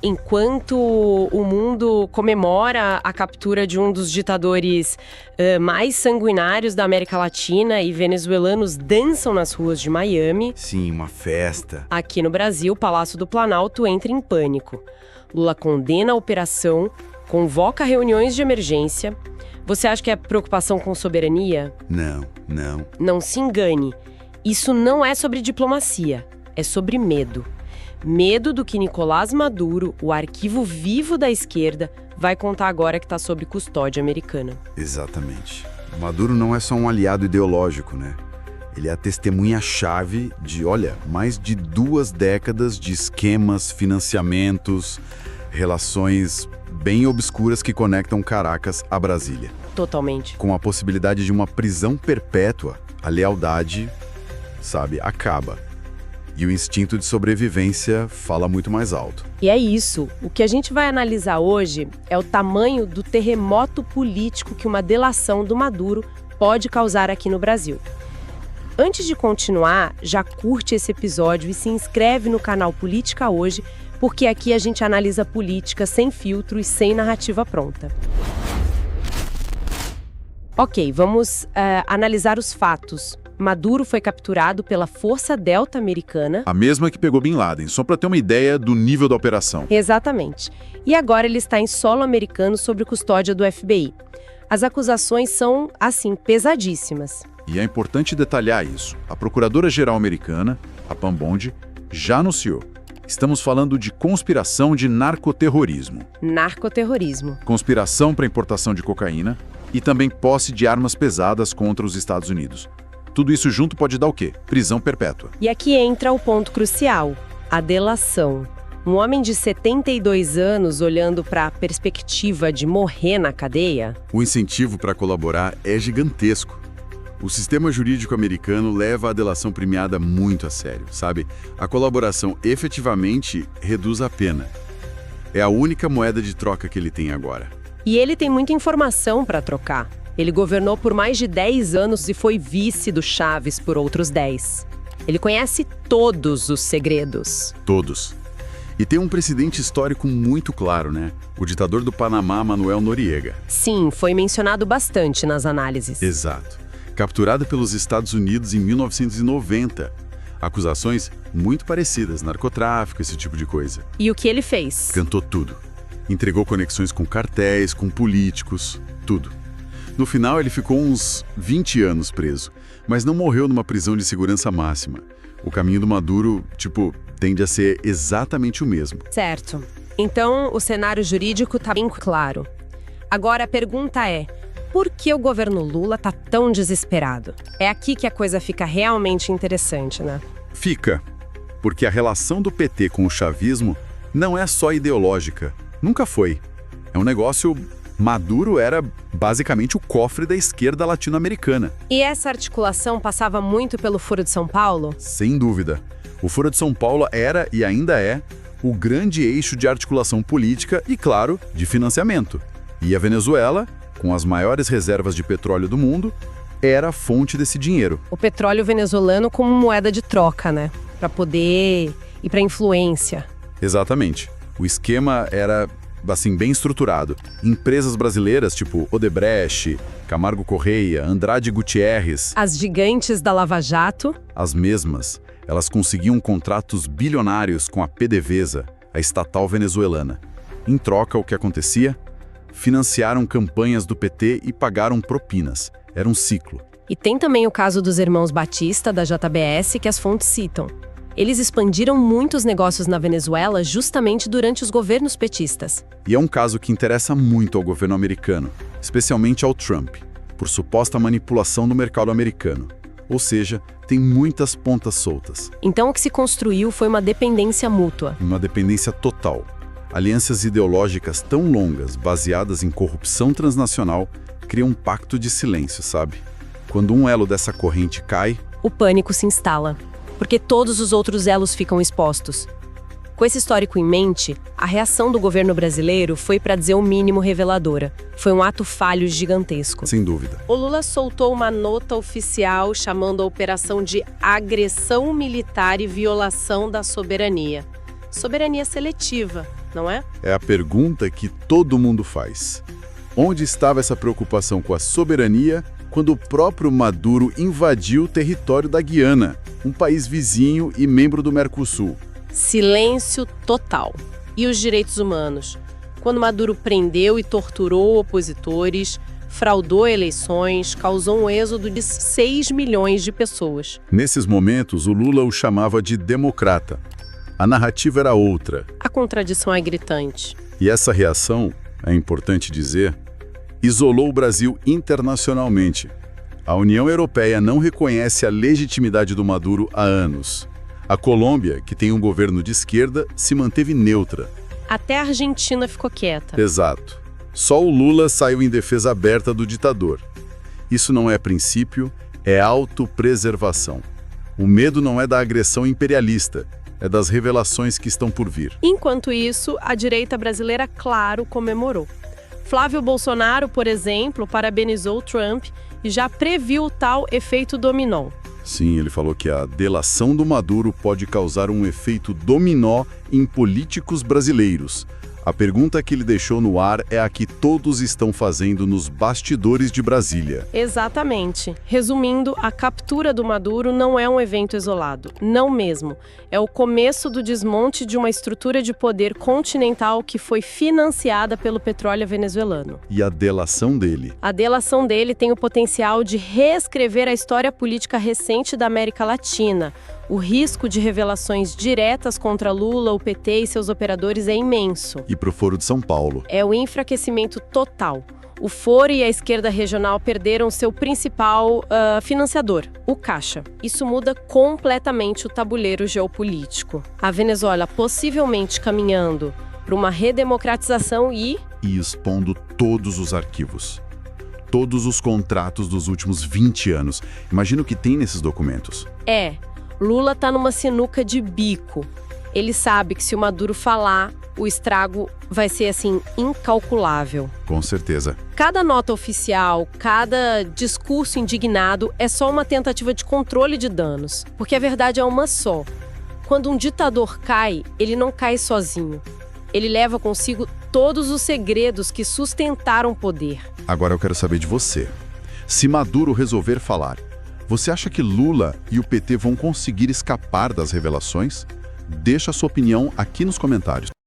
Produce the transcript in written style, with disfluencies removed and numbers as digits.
Enquanto o mundo comemora a captura de um dos ditadores mais sanguinários da América Latina e venezuelanos dançam nas ruas de Miami. Sim, uma festa. Aqui no Brasil, o Palácio do Planalto entra em pânico. Lula condena a operação, convoca reuniões de emergência. Você acha que é preocupação com soberania? Não. Não se engane. Isso não é sobre diplomacia, é sobre medo. Medo do que Nicolás Maduro, o arquivo vivo da esquerda, vai contar agora que está sob custódia americana. Exatamente. Maduro não é só um aliado ideológico, né? Ele é a testemunha-chave de, mais de 2 décadas de esquemas, financiamentos, relações bem obscuras que conectam Caracas a Brasília. Totalmente. Com a possibilidade de uma prisão perpétua, a lealdade, acaba. E o instinto de sobrevivência fala muito mais alto. E é isso. O que a gente vai analisar hoje é o tamanho do terremoto político que uma delação do Maduro pode causar aqui no Brasil. Antes de continuar, já curte esse episódio e se inscreve no canal Política Hoje, porque aqui a gente analisa política sem filtro e sem narrativa pronta. Ok, vamos analisar os fatos. Maduro foi capturado pela Força Delta americana. A mesma que pegou Bin Laden, só para ter uma ideia do nível da operação. Exatamente. E agora ele está em solo americano sob custódia do FBI. As acusações são, pesadíssimas. E é importante detalhar isso. A Procuradora-Geral americana, a Pam Bondi, já anunciou. Estamos falando de conspiração de narcoterrorismo. Narcoterrorismo. Conspiração para importação de cocaína e também posse de armas pesadas contra os Estados Unidos. Tudo isso junto pode dar o quê? Prisão perpétua. E aqui entra o ponto crucial, a delação. Um homem de 72 anos olhando para a perspectiva de morrer na cadeia. O incentivo para colaborar é gigantesco. O sistema jurídico americano leva a delação premiada muito a sério, A colaboração efetivamente reduz a pena. É a única moeda de troca que ele tem agora. E ele tem muita informação para trocar. Ele governou por mais de 10 anos e foi vice do Chaves por outros 10. Ele conhece todos os segredos. Todos. E tem um precedente histórico muito claro, né? O ditador do Panamá, Manuel Noriega. Sim, foi mencionado bastante nas análises. Exato. Capturado pelos Estados Unidos em 1990. Acusações muito parecidas, narcotráfico, esse tipo de coisa. E o que ele fez? Cantou tudo. Entregou conexões com cartéis, com políticos, tudo. No final, ele ficou uns 20 anos preso, mas não morreu numa prisão de segurança máxima. O caminho do Maduro, tende a ser exatamente o mesmo. Certo. Então, o cenário jurídico está bem claro. Agora, a pergunta é, por que o governo Lula está tão desesperado? É aqui que a coisa fica realmente interessante, né? Fica. Porque a relação do PT com o chavismo não é só ideológica. Nunca foi. É um negócio... Maduro era basicamente o cofre da esquerda latino-americana. E essa articulação passava muito pelo Foro de São Paulo? Sem dúvida. O Foro de São Paulo era e ainda é o grande eixo de articulação política e, claro, de financiamento. E a Venezuela, com as maiores reservas de petróleo do mundo, era a fonte desse dinheiro. O petróleo venezuelano como moeda de troca, né? Para poder e para influência. Exatamente. O esquema era... bem estruturado. Empresas brasileiras tipo Odebrecht, Camargo Correia, Andrade Gutierrez. As gigantes da Lava Jato. As mesmas. Elas conseguiam contratos bilionários com a PDVSA, a estatal venezuelana. Em troca, o que acontecia? Financiaram campanhas do PT e pagaram propinas. Era um ciclo. E tem também o caso dos irmãos Batista, da JBS, que as fontes citam. Eles expandiram muitos negócios na Venezuela justamente durante os governos petistas. E é um caso que interessa muito ao governo americano, especialmente ao Trump, por suposta manipulação do mercado americano. Ou seja, tem muitas pontas soltas. Então o que se construiu foi uma dependência mútua. Uma dependência total. Alianças ideológicas tão longas, baseadas em corrupção transnacional, criam um pacto de silêncio, Quando um elo dessa corrente cai... o pânico se instala. Porque todos os outros elos ficam expostos. Com esse histórico em mente, a reação do governo brasileiro foi, para dizer o mínimo, reveladora. Foi um ato falho gigantesco. Sem dúvida. O Lula soltou uma nota oficial chamando a operação de agressão militar e violação da soberania. Soberania seletiva, não é? É a pergunta que todo mundo faz. Onde estava essa preocupação com a soberania quando o próprio Maduro invadiu o território da Guiana, um país vizinho e membro do Mercosul? Silêncio total. E os direitos humanos? Quando Maduro prendeu e torturou opositores, fraudou eleições, causou um êxodo de 6 milhões de pessoas. Nesses momentos, o Lula o chamava de democrata. A narrativa era outra. A contradição é gritante. E essa reação, é importante dizer, isolou o Brasil internacionalmente. A União Europeia não reconhece a legitimidade do Maduro há anos. A Colômbia, que tem um governo de esquerda, se manteve neutra. Até a Argentina ficou quieta. Exato. Só o Lula saiu em defesa aberta do ditador. Isso não é princípio, é autopreservação. O medo não é da agressão imperialista, é das revelações que estão por vir. Enquanto isso, a direita brasileira, claro, comemorou. Flávio Bolsonaro, por exemplo, parabenizou Trump e já previu o tal efeito dominó. Sim, ele falou que a delação do Maduro pode causar um efeito dominó em políticos brasileiros. A pergunta que ele deixou no ar é a que todos estão fazendo nos bastidores de Brasília. Exatamente. Resumindo, a captura do Maduro não é um evento isolado. Não mesmo. É o começo do desmonte de uma estrutura de poder continental que foi financiada pelo petróleo venezuelano. E a delação dele? A delação dele tem o potencial de reescrever a história política recente da América Latina. O risco de revelações diretas contra Lula, o PT e seus operadores é imenso. E para o Foro de São Paulo? É o enfraquecimento total. O Foro e a esquerda regional perderam seu principal financiador, o Caixa. Isso muda completamente o tabuleiro geopolítico. A Venezuela possivelmente caminhando para uma redemocratização e expondo todos os arquivos. Todos os contratos dos últimos 20 anos. Imagina o que tem nesses documentos. Lula tá numa sinuca de bico. Ele sabe que se o Maduro falar, o estrago vai ser, assim, incalculável. Com certeza. Cada nota oficial, cada discurso indignado é só uma tentativa de controle de danos. Porque a verdade é uma só. Quando um ditador cai, ele não cai sozinho. Ele leva consigo todos os segredos que sustentaram o poder. Agora eu quero saber de você. Se Maduro resolver falar, você acha que Lula e o PT vão conseguir escapar das revelações? Deixa a sua opinião aqui nos comentários.